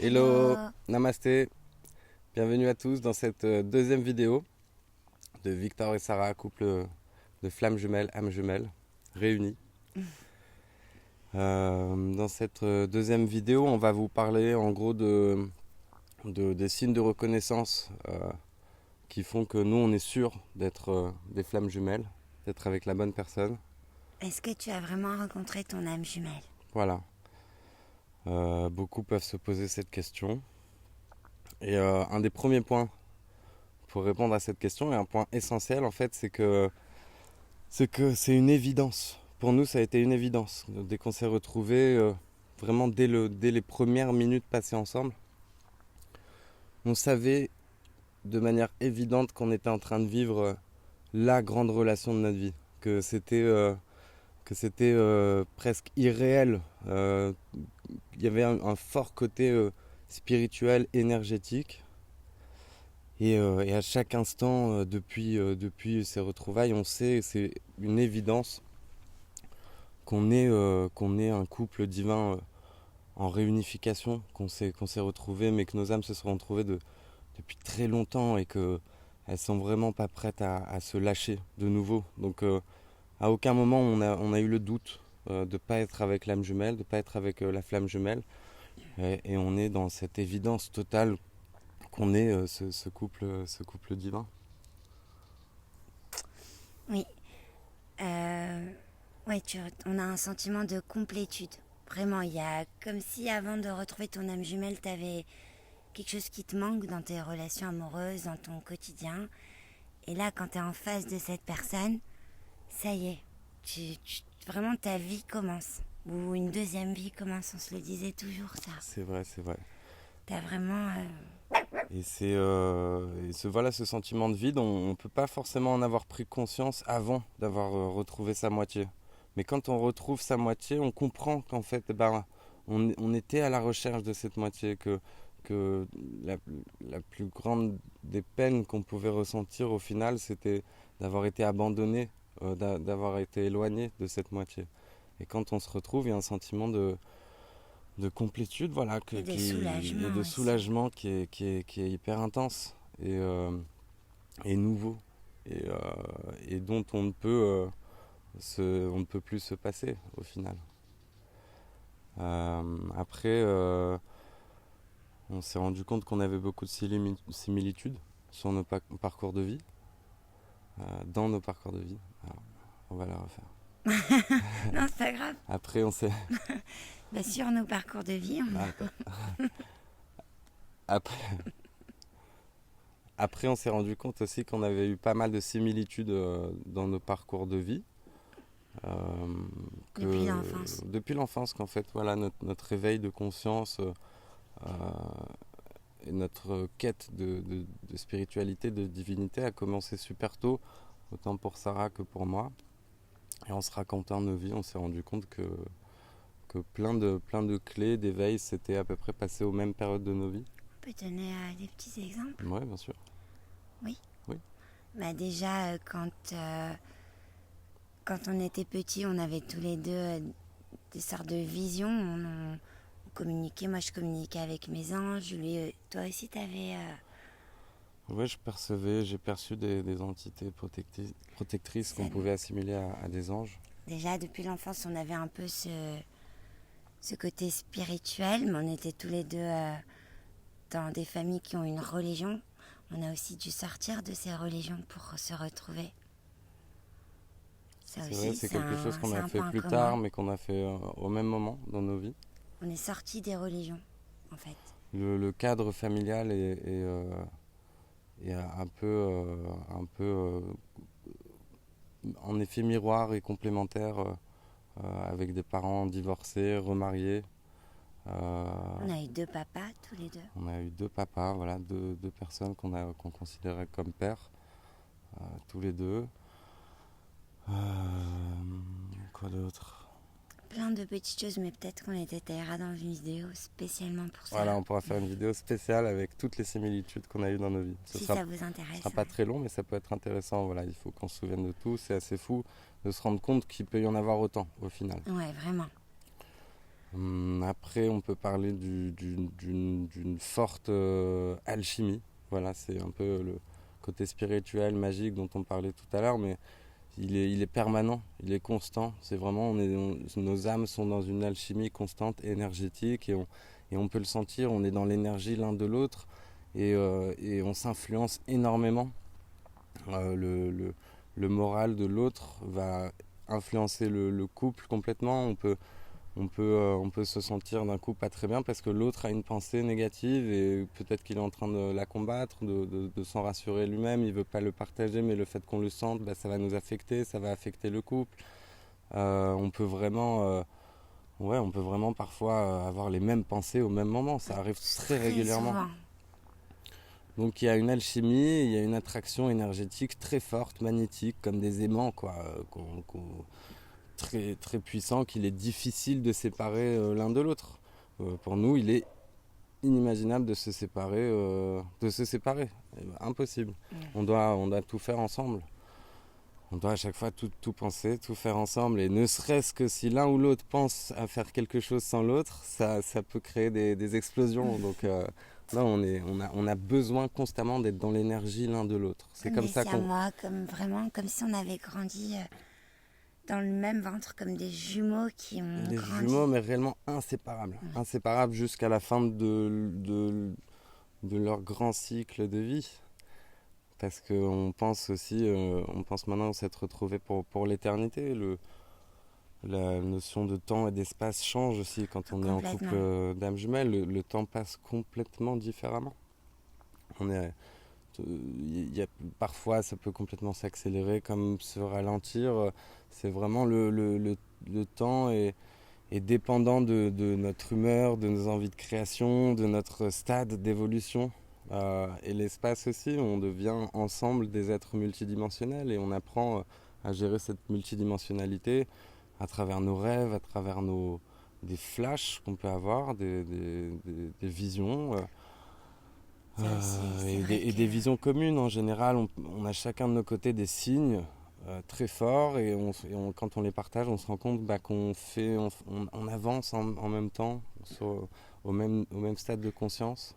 Hello, Hello. namasté, bienvenue à tous dans cette deuxième vidéo de Victor et Sarah, couple de flammes jumelles, âmes jumelles, réunis. Dans cette deuxième vidéo, on va vous parler en gros des signes de reconnaissance qui font que nous, on est sûr d'être des flammes jumelles, d'être avec la bonne personne. Est-ce que tu as vraiment rencontré ton âme jumelle? Voilà. Beaucoup peuvent se poser cette question. Et un des premiers points pour répondre à cette question, et un point essentiel en fait, c'est une évidence. Pour nous, ça a été une évidence. Dès qu'on s'est retrouvés, vraiment dès les premières minutes passées ensemble, on savait de manière évidente qu'on était en train de vivre la grande relation de notre vie. Que c'était presque irréel. Il y avait un fort côté spirituel, énergétique. Et à chaque instant, depuis ces retrouvailles, on sait, c'est une évidence qu'on est un couple divin en réunification, qu'on s'est retrouvés, mais que nos âmes se sont retrouvées depuis très longtemps et qu'elles ne sont vraiment pas prêtes à se lâcher de nouveau. Donc à aucun moment on a eu le doute de ne pas être avec l'âme jumelle, de ne pas être avec la flamme jumelle. Et on est dans cette évidence totale qu'on est ce couple divin. Oui. Euh, ouais, on a un sentiment de complétude. Vraiment, il y a comme si avant de retrouver ton âme jumelle, tu avais quelque chose qui te manque dans tes relations amoureuses, dans ton quotidien. Et là, quand tu es en face de cette personne, ça y est, vraiment ta vie commence. Ou une deuxième vie commence, on se le disait toujours ça. C'est vrai, c'est vrai. T'as vraiment... Voilà, ce sentiment de vide, on ne peut pas forcément en avoir pris conscience avant d'avoir retrouvé sa moitié. Mais quand on retrouve sa moitié, on comprend qu'en fait, on était à la recherche de cette moitié, que la, la plus grande des peines qu'on pouvait ressentir au final, c'était d'avoir été abandonné, d'avoir été éloigné de cette moitié. Et quand on se retrouve, il y a un sentiment de complétude, voilà, et de et de soulagement aussi. soulagement qui est hyper intense et nouveau et dont on ne peut plus se passer au final. Après, on s'est rendu compte qu'on avait beaucoup de similitudes sur nos parcours de vie, dans nos parcours de vie. Alors, on va la refaire. Non, c'est pas grave. Après, on s'est... Bah, sur nos parcours de vie, Ah, après, Après, on s'est rendu compte aussi qu'on avait eu pas mal de similitudes dans nos parcours de vie. euh, depuis que l'enfance. depuis l'enfance, qu'en fait, voilà, notre réveil de conscience euh, et notre quête de spiritualité, de divinité a commencé super tôt, autant pour Sarah que pour moi. Et en se racontant nos vies, on s'est rendu compte que plein de clés d'éveil s'étaient à peu près passées aux mêmes périodes de nos vies. On peut donner des petits exemples? Oui, bien sûr. Oui. Oui. Bah déjà, quand on était petits, on avait tous les deux des sortes de visions. On communiquait. Moi, je communiquais avec mes anges. Lui, toi aussi, t'avais... Oui, j'ai perçu des entités protectrices ça, qu'on pouvait assimiler à des anges. déjà, depuis l'enfance, on avait un peu ce côté spirituel, mais on était tous les deux dans des familles qui ont une religion. On a aussi dû sortir de ces religions pour se retrouver. Ça C'est vrai, aussi, c'est quelque chose qu'on c'est a un fait point plus commun. tard, mais qu'on a fait au même moment dans nos vies. On est sorti des religions, en fait. Le cadre familial est un peu en effet miroir et complémentaire avec des parents divorcés, remariés. Euh, On a eu deux papas, tous les deux. on a eu deux papas, voilà, deux personnes qu'on considérait comme pères, tous les deux. Euh, quoi d'autre? Plein de petites choses, mais peut-être qu'on les détaillera dans une vidéo spécialement pour ça. Voilà, on pourra faire une vidéo spéciale avec toutes les similitudes qu'on a eues dans nos vies. Si ça vous Ce sera intéresse. pas très long, mais ça peut être intéressant. Voilà, il faut qu'on se souvienne de tout. C'est assez fou de se rendre compte qu'il peut y en avoir autant au final. Ouais, vraiment. Après, on peut parler d'une forte alchimie. Voilà, c'est un peu le côté spirituel, magique dont on parlait tout à l'heure, mais il est permanent, il est constant. C'est vraiment, nos âmes sont dans une alchimie constante, énergétique, et on peut le sentir, on est dans l'énergie l'un de l'autre, et on s'influence énormément. Le moral de l'autre va influencer le couple complètement. On peut se sentir d'un coup pas très bien parce que l'autre a une pensée négative et peut-être qu'il est en train de la combattre, de s'en rassurer lui-même, il veut pas le partager, mais le fait qu'on le sente, bah, ça va nous affecter, ça va affecter le couple. On peut vraiment, ouais, on peut vraiment parfois avoir les mêmes pensées au même moment, ça arrive très Très régulièrement. souvent. Donc il y a une alchimie, il y a une attraction énergétique très forte, magnétique, comme des aimants, quoi, très, très puissants qu'il est difficile de séparer l'un de l'autre. Pour nous, il est inimaginable de se séparer. Impossible. On doit tout faire ensemble. On doit à chaque fois tout penser, tout faire ensemble. Et ne serait-ce que si l'un ou l'autre pense à faire quelque chose sans l'autre, ça peut créer des explosions. Donc là, on a besoin constamment d'être dans l'énergie l'un de l'autre. C'est Comme comme des ça qu'on... siamois, comme vraiment, comme si on avait grandi dans le même ventre, comme des jumeaux qui ont Des jumeaux, grandi. mais réellement inséparables. Inséparables jusqu'à la fin de leur grand cycle de vie. Parce qu'on pense aussi, on pense maintenant s'être retrouvés pour l'éternité. La notion de temps et d'espace change aussi quand on est en couple Complètement. d'âmes jumelles. Le temps passe complètement différemment. On est, il y a, parfois, ça peut complètement s'accélérer comme se ralentir. C'est vraiment le temps est dépendant de notre humeur, de nos envies de création, de notre stade d'évolution. Et l'espace aussi, on devient ensemble des êtres multidimensionnels et on apprend à gérer cette multidimensionnalité à travers nos rêves, à travers des flashs qu'on peut avoir, des visions Ça aussi, c'est vrai et que des visions communes en général. On a chacun de nos côtés des signes très forts quand on les partage, on se rend compte bah, on avance en même temps au même stade de conscience.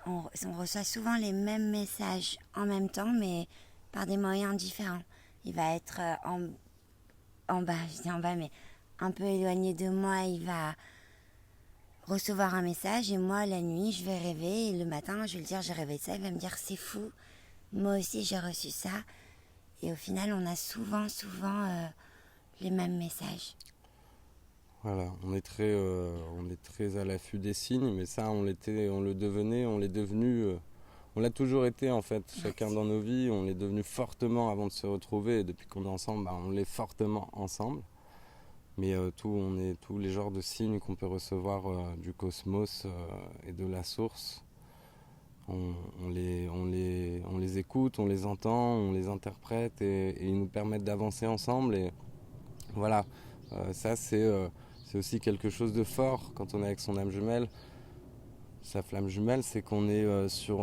on reçoit souvent les mêmes messages en même temps, mais par des moyens différents. Il va être en bas, je dis en bas, mais un peu éloigné de moi, il va recevoir un message et moi, la nuit, je vais rêver et le matin, je vais lui dire j'ai rêvé ça, il va me dire c'est fou, moi aussi j'ai reçu ça. Et au final, on a souvent les mêmes messages. Voilà, on est très à l'affût des signes, mais ça, on le devenait, on l'est devenu, on l'a toujours été en fait, Ouais, chacun dans nos vies, on l'est devenu fortement avant de se retrouver, et depuis qu'on est ensemble, bah, on l'est fortement ensemble. Mais on est tous les genres de signes qu'on peut recevoir du cosmos et de la source, on les écoute, on les entend, on les interprète et ils nous permettent d'avancer ensemble. Et voilà, ça c'est aussi quelque chose de fort quand on est avec son âme jumelle. Sa flamme jumelle, c'est qu'on est sur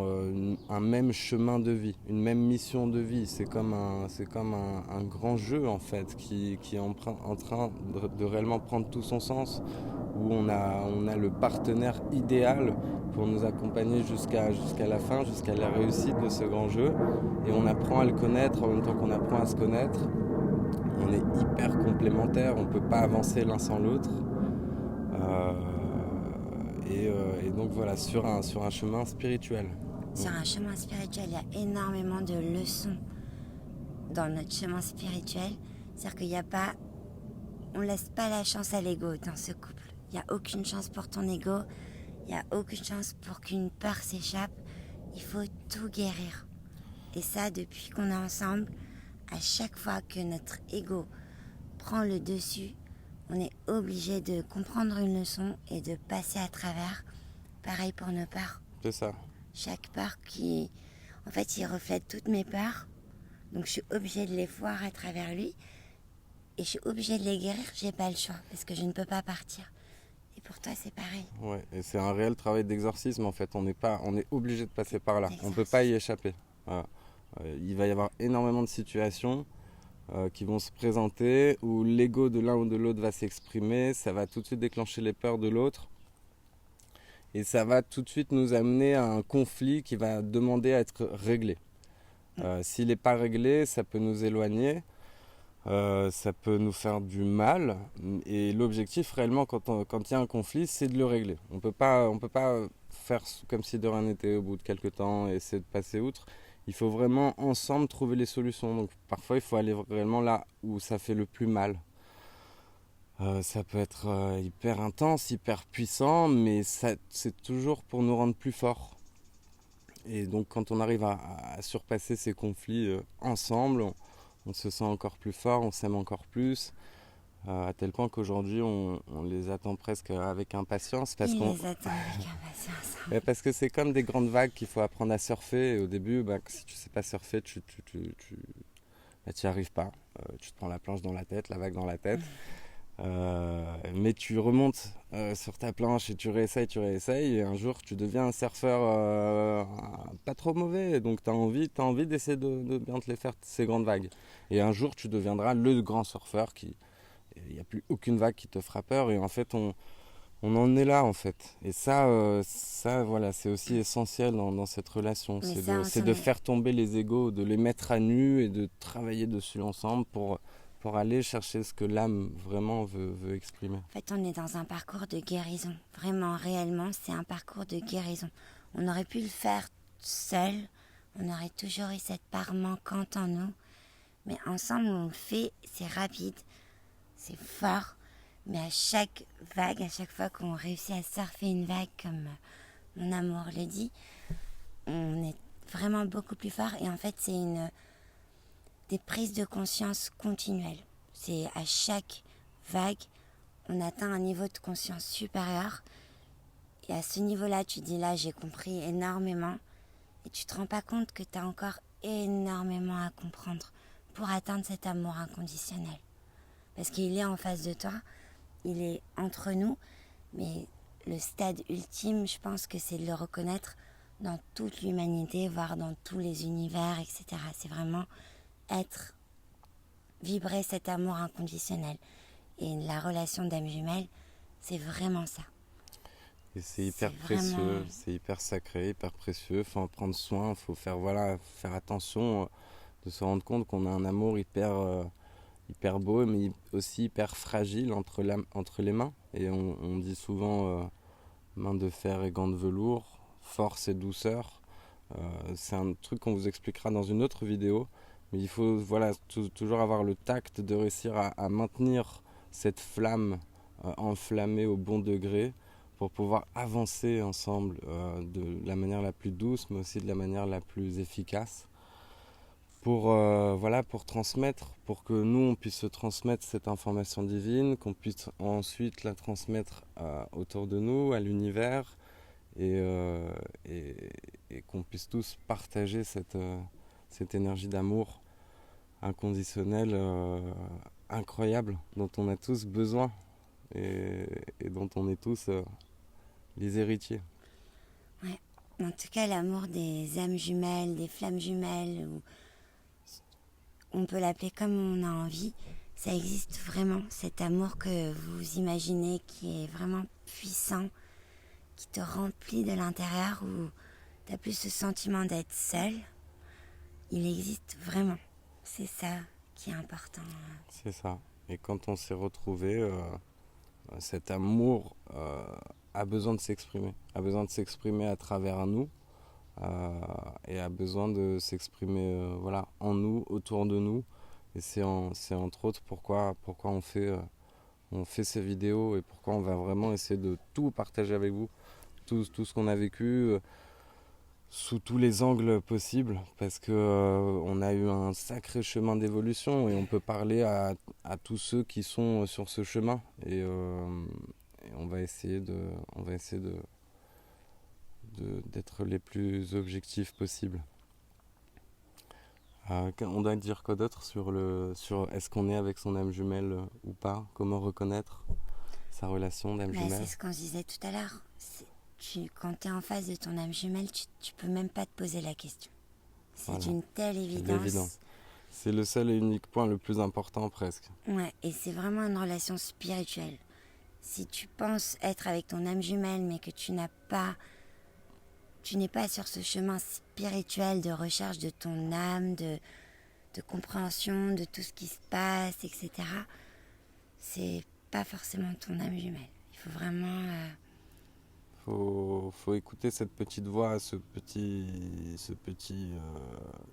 un même chemin de vie, une même mission de vie. C'est comme un grand jeu en fait qui est en train de réellement prendre tout son sens, où on a le partenaire idéal pour nous accompagner jusqu'à la fin, jusqu'à la réussite de ce grand jeu. Et on apprend à le connaître en même temps qu'on apprend à se connaître. On est hyper complémentaires, on ne peut pas avancer l'un sans l'autre. Euh, et donc voilà, sur un chemin spirituel. sur un chemin spirituel, il y a énormément de leçons dans notre chemin spirituel. C'est-à-dire qu'il n'y a pas... On laisse pas la chance à l'ego dans ce couple. Il n'y a aucune chance pour ton ego. Il n'y a aucune chance pour qu'une peur s'échappe. Il faut tout guérir. Et ça, depuis qu'on est ensemble, à chaque fois que notre ego prend le dessus, on est obligé de comprendre une leçon et de passer à travers. Pareil pour nos peurs. C'est ça. Chaque peur qui... En fait, il reflète toutes mes peurs. Donc je suis obligée de les voir à travers lui. Et je suis obligée de les guérir. J'ai pas le choix parce que je ne peux pas partir. Et pour toi, c'est pareil. Ouais, et c'est un réel travail d'exorcisme en fait. On est obligé de passer par là. On peut pas y D'exorcisme. échapper. Voilà. Il va y avoir énormément de situations qui vont se présenter, où l'ego de l'un ou de l'autre va s'exprimer, ça va tout de suite déclencher les peurs de l'autre, et ça va tout de suite nous amener à un conflit qui va demander à être réglé. S'il n'est pas réglé, ça peut nous éloigner, ça peut nous faire du mal, et l'objectif réellement quand il y a un conflit, c'est de le régler. On peut pas faire comme si de rien n'était au bout de quelques temps et essayer de passer outre. Il faut vraiment ensemble trouver les solutions. Donc parfois il faut aller réellement là où ça fait le plus mal. Ça peut être hyper intense, hyper puissant, mais c'est toujours pour nous rendre plus forts. Et donc quand on arrive à surpasser ces conflits ensemble, on se sent encore plus fort, on s'aime encore plus, à tel point qu'aujourd'hui on les attend presque avec impatience. Les attend avec impatience. Parce que c'est comme des grandes vagues qu'il faut apprendre à surfer. Et au début, si tu sais pas surfer, tu n'y arrives pas. Tu te prends la planche dans la tête, la vague dans la tête. Mais tu remontes sur ta planche et tu réessayes, et un jour tu deviens un surfeur pas trop mauvais, donc tu as envie d'essayer de bien te les faire, ces grandes vagues, et un jour tu deviendras le grand surfeur il n'y a plus aucune vague qui te fera peur, et en fait on en est là en fait, et ça voilà, c'est aussi essentiel dans cette relation, c'est de faire tomber les égos, de les mettre à nu et de travailler dessus ensemble pour aller chercher ce que l'âme vraiment veut exprimer. En fait, on est dans un parcours de guérison. Vraiment, réellement, c'est un parcours de guérison. On aurait pu le faire seul, on aurait toujours eu cette part manquante en nous, mais ensemble, on le fait, c'est rapide, c'est fort, mais à chaque vague, à chaque fois qu'on réussit à surfer une vague, comme mon amour le dit, on est vraiment beaucoup plus fort, et en fait, c'est des prises de conscience continuelles. C'est à chaque vague, on atteint un niveau de conscience supérieur. Et à ce niveau-là, tu dis là, j'ai compris énormément. Et tu te rends pas compte que tu as encore énormément à comprendre pour atteindre cet amour inconditionnel. Parce qu'il est en face de toi, il est entre nous. Mais le stade ultime, je pense que c'est de le reconnaître dans toute l'humanité, voire dans tous les univers, etc. C'est vraiment vibrer cet amour inconditionnel. Et la relation d'âme jumelle, c'est vraiment ça. Et c'est hyper précieux, c'est hyper sacré, hyper précieux. Il faut en prendre soin, il faut faire attention, de se rendre compte qu'on a un amour hyper beau, mais aussi hyper fragile entre les mains. Et on dit souvent main de fer et gants de velours, force et douceur. C'est un truc qu'on vous expliquera dans une autre vidéo. Mais il faut toujours avoir le tact de réussir à maintenir cette flamme enflammée au bon degré pour pouvoir avancer ensemble de la manière la plus douce, mais aussi de la manière la plus efficace pour transmettre, pour que nous on puisse se transmettre cette information divine, qu'on puisse ensuite la transmettre autour de nous, à l'univers, et qu'on puisse tous partager cette énergie d'amour inconditionnel incroyable dont on a tous besoin et dont on est tous les héritiers. Ouais. En tout cas, l'amour des âmes jumelles, des flammes jumelles, ou on peut l'appeler comme on a envie, ça existe vraiment. Cet amour que vous imaginez qui est vraiment puissant, qui te remplit de l'intérieur, où tu n'as plus ce sentiment d'être seul, il existe vraiment. C'est ça qui est important. C'est ça. Et quand on s'est retrouvés, cet amour a besoin de s'exprimer à travers nous, et a besoin de s'exprimer en nous, autour de nous. Et c'est entre autres pourquoi on fait ces vidéos, et pourquoi on va vraiment essayer de tout partager avec vous, tout ce qu'on a vécu, sous tous les angles possibles, parce que on a eu un sacré chemin d'évolution, et on peut parler à tous ceux qui sont sur ce chemin, et on va essayer d'être les plus objectifs possibles. On doit dire quoi d'autre sur est-ce qu'on est avec son âme jumelle ou pas, comment reconnaître sa relation d'âme jumelle. C'est ce qu'on se disait tout à l'heure. Quand tu es en face de ton âme jumelle, tu peux même pas te poser la question. C'est d'une telle évidence. C'est le seul et unique point le plus important presque. Ouais, et c'est vraiment une relation spirituelle. Si tu penses être avec ton âme jumelle, mais que tu n'es pas sur ce chemin spirituel de recherche de ton âme, de compréhension de tout ce qui se passe, etc., c'est pas forcément ton âme jumelle. Il faut vraiment... Faut écouter cette petite voix, ce petit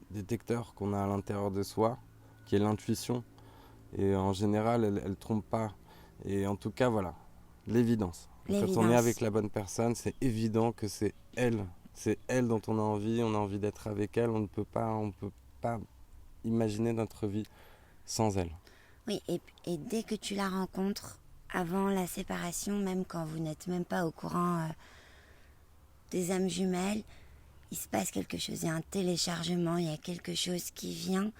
détecteur qu'on a à l'intérieur de soi, qui est l'intuition. Et en général, elle trompe pas. Et en tout cas, voilà, l'évidence. Quand on est avec la bonne personne, c'est évident que c'est elle. C'est elle dont on a envie d'être avec elle. On ne peut pas imaginer notre vie sans elle. Oui, et dès que tu la rencontres, avant la séparation, même quand vous n'êtes même pas au courant des âmes jumelles, il se passe quelque chose. Il y a un téléchargement, il y a quelque chose qui vient.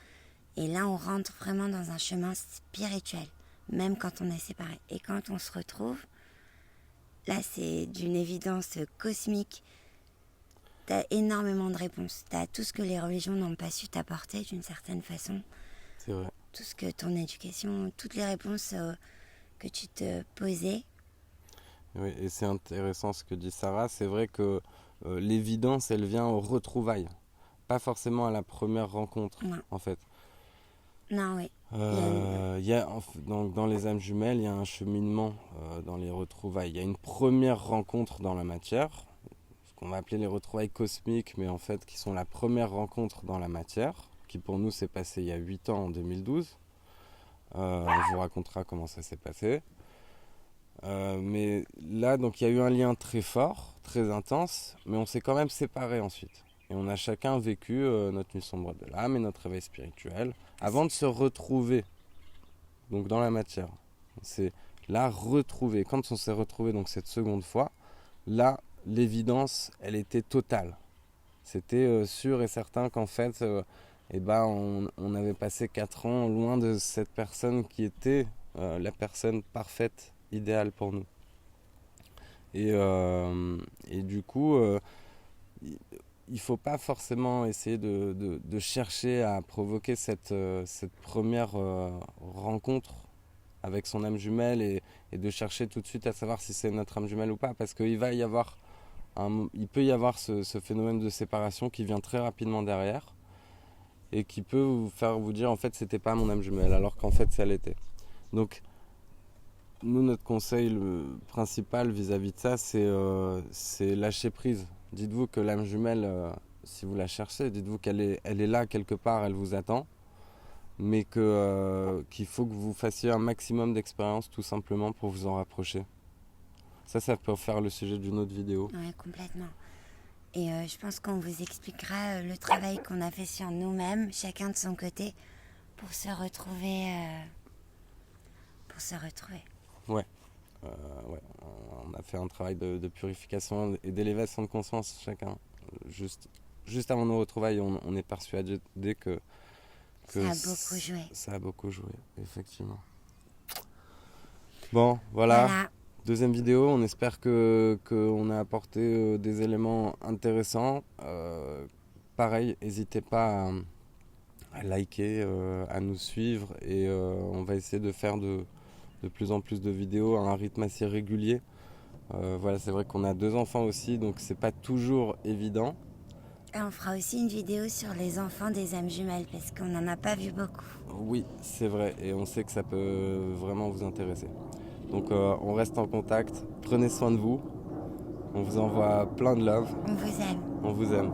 Et là, on rentre vraiment dans un chemin spirituel, même quand on est séparés. Et quand on se retrouve, là, c'est d'une évidence cosmique. T'as énormément de réponses. T'as tout ce que les religions n'ont pas su t'apporter d'une certaine façon. C'est vrai. Tout ce que ton éducation, toutes les réponses que tu te posais. Oui, et c'est intéressant ce que dit Sarah. C'est vrai que l'évidence, elle vient aux retrouvailles. Pas forcément à la première rencontre, Non. en fait. Non, oui. Donc, dans les âmes jumelles, il y a un cheminement dans les retrouvailles. Il y a une première rencontre dans la matière, ce qu'on va appeler les retrouvailles cosmiques, mais en fait qui sont la première rencontre dans la matière, qui pour nous s'est passé il y a 8 ans, en 2012. On vous racontera comment ça s'est passé. Mais là, donc, il y a eu un lien très fort, très intense, mais on s'est quand même séparés ensuite. Et on a chacun vécu notre nuit sombre de l'âme et notre réveil spirituel avant de se retrouver donc dans la matière. C'est la retrouver. Quand on s'est retrouvé donc cette seconde fois, là, l'évidence, elle était totale. C'était sûr et certain qu'en fait, on avait passé 4 ans loin de cette personne qui était la personne parfaite, idéale pour nous. Et du coup, il ne faut pas forcément essayer de chercher à provoquer cette première rencontre avec son âme jumelle et de chercher tout de suite à savoir si c'est notre âme jumelle ou pas, parce qu'il peut y avoir ce phénomène de séparation qui vient très rapidement derrière et qui peut vous faire vous dire en fait c'était pas mon âme jumelle alors qu'en fait ça l'était. Donc nous, notre conseil principal vis-à-vis de ça, c'est lâcher prise. Dites-vous que l'âme jumelle, si vous la cherchez, dites-vous qu'elle est là quelque part, elle vous attend, mais qu'il faut que vous fassiez un maximum d'expériences tout simplement pour vous en rapprocher. Ça peut faire le sujet d'une autre vidéo. Oui, complètement. Et je pense qu'on vous expliquera le travail qu'on a fait sur nous-mêmes, chacun de son côté, pour se retrouver. Ouais. On a fait un travail de purification et d'élévation de conscience chacun. Juste avant nos retrouvailles, on est persuadé que ça a beaucoup joué, effectivement. Bon, voilà. Deuxième vidéo, on espère qu'on a apporté des éléments intéressants. Pareil, n'hésitez pas à liker, à nous suivre et on va essayer de faire de plus en plus de vidéos à un rythme assez régulier. Voilà, c'est vrai qu'on a 2 enfants aussi, donc c'est pas toujours évident. Et on fera aussi une vidéo sur les enfants des âmes jumelles, parce qu'on n'en a pas vu beaucoup. Oui, c'est vrai, et on sait que ça peut vraiment vous intéresser. Donc on reste en contact, prenez soin de vous, on vous envoie plein de love. On vous aime. On vous aime.